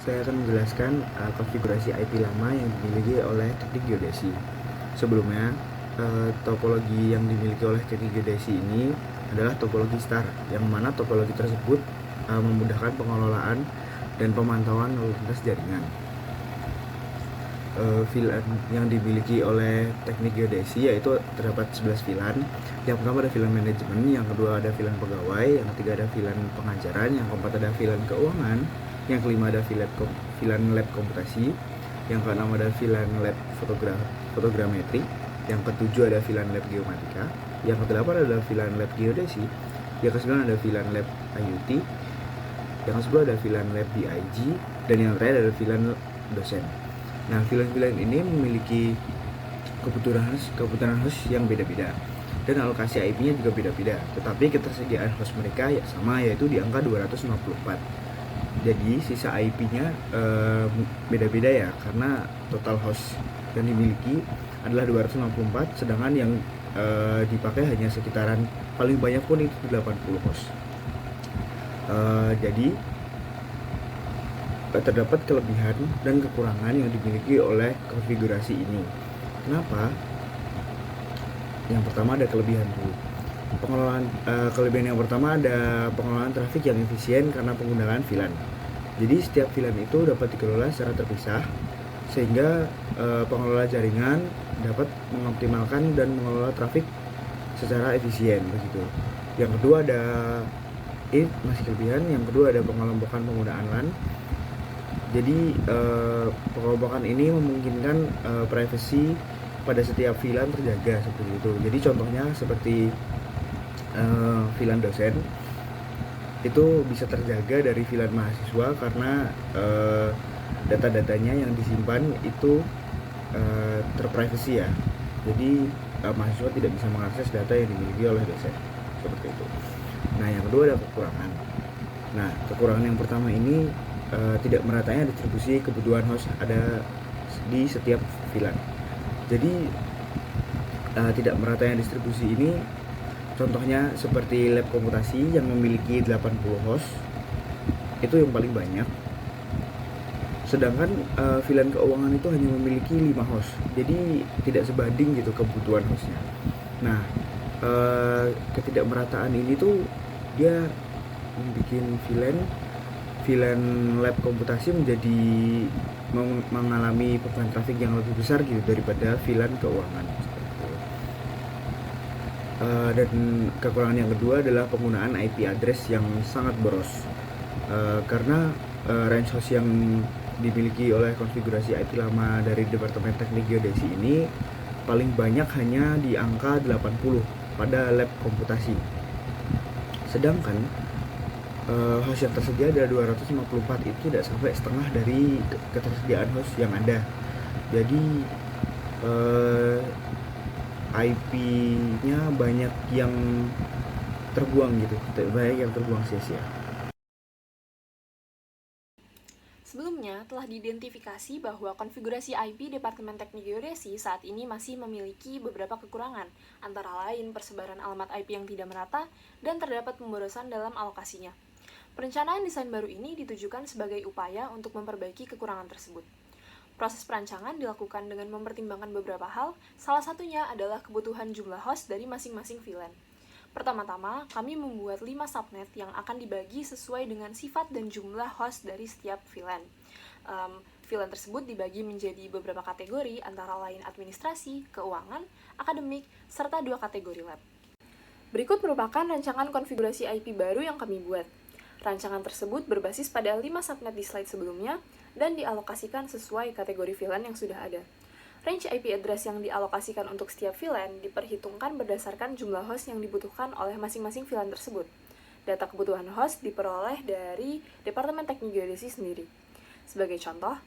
saya akan menjelaskan konfigurasi IP lama yang dimiliki oleh teknik geodesi. Sebelumnya, topologi yang dimiliki oleh teknik geodesi ini adalah topologi star, yang mana topologi tersebut memudahkan pengelolaan dan pemantauan lalu lintas jaringan. VLAN yang dimiliki oleh teknik geodesi yaitu terdapat 11 VLAN. Yang pertama ada VLAN manajemen, yang kedua ada VLAN pegawai, yang ketiga ada VLAN pengajaran, yang keempat ada VLAN keuangan, yang kelima ada VLAN lab komputasi, yang keenam ada VLAN lab fotogrametri, yang ketujuh ada VLAN lab geomatika, yang kedelapan ada VLAN lab geodesi, yang kesembilan ada VLAN lab IoT, yang ke-10 ada VLAN lab BIG, dan yang terakhir ada VLAN dosen. Nah, VLAN ini memiliki kebutuhan host yang beda-beda dan alokasi IP-nya juga beda-beda. Tetapi ketersediaan host mereka sama, yaitu di angka 254. Jadi sisa IP-nya beda-beda ya, karena total host yang dimiliki adalah 254, sedangkan yang dipakai hanya sekitaran, paling banyak pun itu 80 host. Jadi terdapat kelebihan dan kekurangan yang dimiliki oleh konfigurasi ini. Kenapa? Yang pertama ada kelebihan dulu. Kelebihan yang pertama ada pengelolaan trafik yang efisien karena penggunaan VLAN. Jadi setiap VLAN itu dapat dikelola secara terpisah, sehingga pengelola jaringan dapat mengoptimalkan dan mengelola trafik secara efisien begitu. Yang kedua ada masih kelebihan. Yang kedua ada pengelompokan penggunaan LAN. Jadi pengelompokan ini memungkinkan privasi pada setiap VLAN terjaga seperti itu. Jadi contohnya seperti VLAN dosen itu bisa terjaga dari VLAN mahasiswa karena data-datanya yang disimpan itu terprivasi ya. Jadi mahasiswa tidak bisa mengakses data yang dimiliki oleh dosen seperti itu. Nah, yang kedua ada kekurangan. Nah, kekurangan yang pertama ini tidak meratanya distribusi kebutuhan host ada di setiap VLAN. Jadi tidak meratanya distribusi ini contohnya seperti lab komputasi yang memiliki 80 host, itu yang paling banyak. Sedangkan VLAN keuangan itu hanya memiliki 5 host. Jadi tidak sebanding gitu kebutuhan hostnya. Nah, ketidakmerataan ini tuh dia membuat VLAN lab komputasi menjadi mengalami beban trafik yang lebih besar gitu daripada VLAN keuangan. Dan kekurangan yang kedua adalah penggunaan IP address yang sangat boros, karena range host yang dimiliki oleh konfigurasi IP lama dari Departemen Teknik Geodesi ini paling banyak hanya di angka 80 pada lab komputasi. Sedangkan host yang tersedia ada 254, itu tidak sampai setengah dari ketersediaan host yang ada. Jadi IP-nya banyak yang terbuang gitu, banyak yang terbuang sia-sia. Sebelumnya, telah diidentifikasi bahwa konfigurasi IP Departemen Teknik Geodesi saat ini masih memiliki beberapa kekurangan, antara lain persebaran alamat IP yang tidak merata dan terdapat pemborosan dalam alokasinya. Perencanaan desain baru ini ditujukan sebagai upaya untuk memperbaiki kekurangan tersebut. Proses perancangan dilakukan dengan mempertimbangkan beberapa hal, salah satunya adalah kebutuhan jumlah host dari masing-masing VLAN. Pertama-tama, kami membuat 5 subnet yang akan dibagi sesuai dengan sifat dan jumlah host dari setiap VLAN. VLAN tersebut dibagi menjadi beberapa kategori, antara lain administrasi, keuangan, akademik, serta 2 kategori lab. Berikut merupakan rancangan konfigurasi IP baru yang kami buat. Rancangan tersebut berbasis pada 5 subnet di slide sebelumnya dan dialokasikan sesuai kategori VLAN yang sudah ada. Range IP address yang dialokasikan untuk setiap VLAN diperhitungkan berdasarkan jumlah host yang dibutuhkan oleh masing-masing VLAN tersebut. Data kebutuhan host diperoleh dari Departemen Teknik Geodesi sendiri. Sebagai contoh,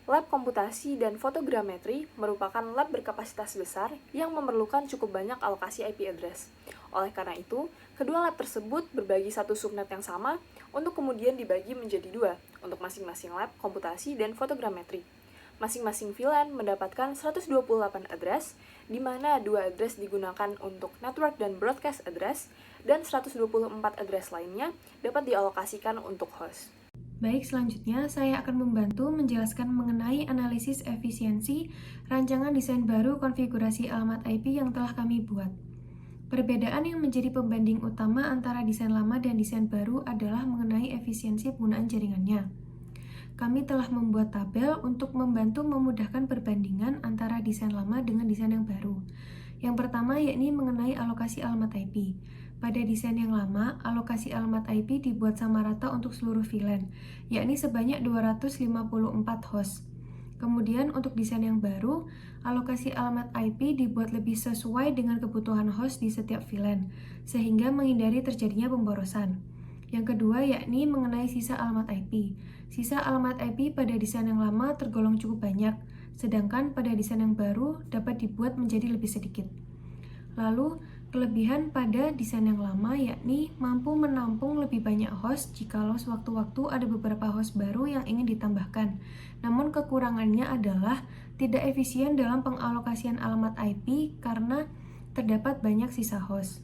lab komputasi dan fotogrametri merupakan lab berkapasitas besar yang memerlukan cukup banyak alokasi IP address. Oleh karena itu, kedua lab tersebut berbagi satu subnet yang sama untuk kemudian dibagi menjadi 2 untuk masing-masing lab komputasi dan fotogrametri. Masing-masing VLAN mendapatkan 128 address, di mana 2 address digunakan untuk network dan broadcast address, dan 124 address lainnya dapat dialokasikan untuk host. Baik, selanjutnya saya akan membantu menjelaskan mengenai analisis efisiensi rancangan desain baru konfigurasi alamat IP yang telah kami buat. Perbedaan yang menjadi pembanding utama antara desain lama dan desain baru adalah mengenai efisiensi penggunaan jaringannya. Kami telah membuat tabel untuk membantu memudahkan perbandingan antara desain lama dengan desain yang baru. Yang pertama yakni mengenai alokasi alamat IP. Pada desain yang lama, alokasi alamat IP dibuat sama rata untuk seluruh VLAN, yakni sebanyak 254 host. Kemudian untuk desain yang baru, alokasi alamat IP dibuat lebih sesuai dengan kebutuhan host di setiap VLAN, sehingga menghindari terjadinya pemborosan. Yang kedua yakni mengenai sisa alamat IP. Sisa alamat IP pada desain yang lama tergolong cukup banyak, sedangkan pada desain yang baru dapat dibuat menjadi lebih sedikit. Lalu, kelebihan pada desain yang lama yakni mampu menampung lebih banyak host jikalau sewaktu-waktu ada beberapa host baru yang ingin ditambahkan. Namun kekurangannya adalah tidak efisien dalam pengalokasian alamat IP karena terdapat banyak sisa host.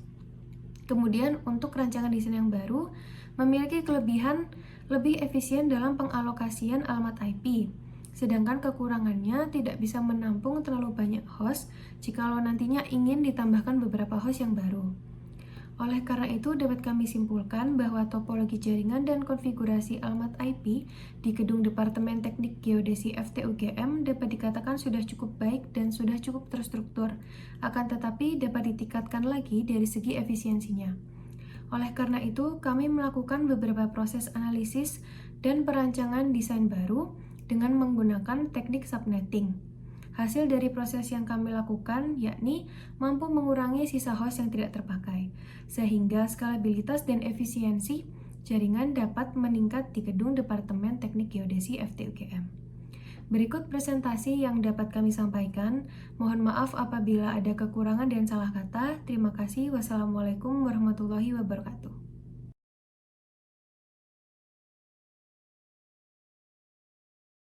Kemudian untuk rancangan desain yang baru memiliki kelebihan lebih efisien dalam pengalokasian alamat IP. Sedangkan kekurangannya tidak bisa menampung terlalu banyak host jikalau nantinya ingin ditambahkan beberapa host yang baru. Oleh karena itu, dapat kami simpulkan bahwa topologi jaringan dan konfigurasi alamat IP di Gedung Departemen Teknik Geodesi FTUGM dapat dikatakan sudah cukup baik dan sudah cukup terstruktur, akan tetapi dapat ditingkatkan lagi dari segi efisiensinya. Oleh karena itu, kami melakukan beberapa proses analisis dan perancangan desain baru dengan menggunakan teknik subnetting. Hasil dari proses yang kami lakukan yakni mampu mengurangi sisa host yang tidak terpakai, sehingga skalabilitas dan efisiensi jaringan dapat meningkat di Gedung Departemen Teknik Geodesi FTUGM. Berikut presentasi yang dapat kami sampaikan. Mohon maaf apabila ada kekurangan dan salah kata. Terima kasih. Wassalamualaikum warahmatullahi wabarakatuh.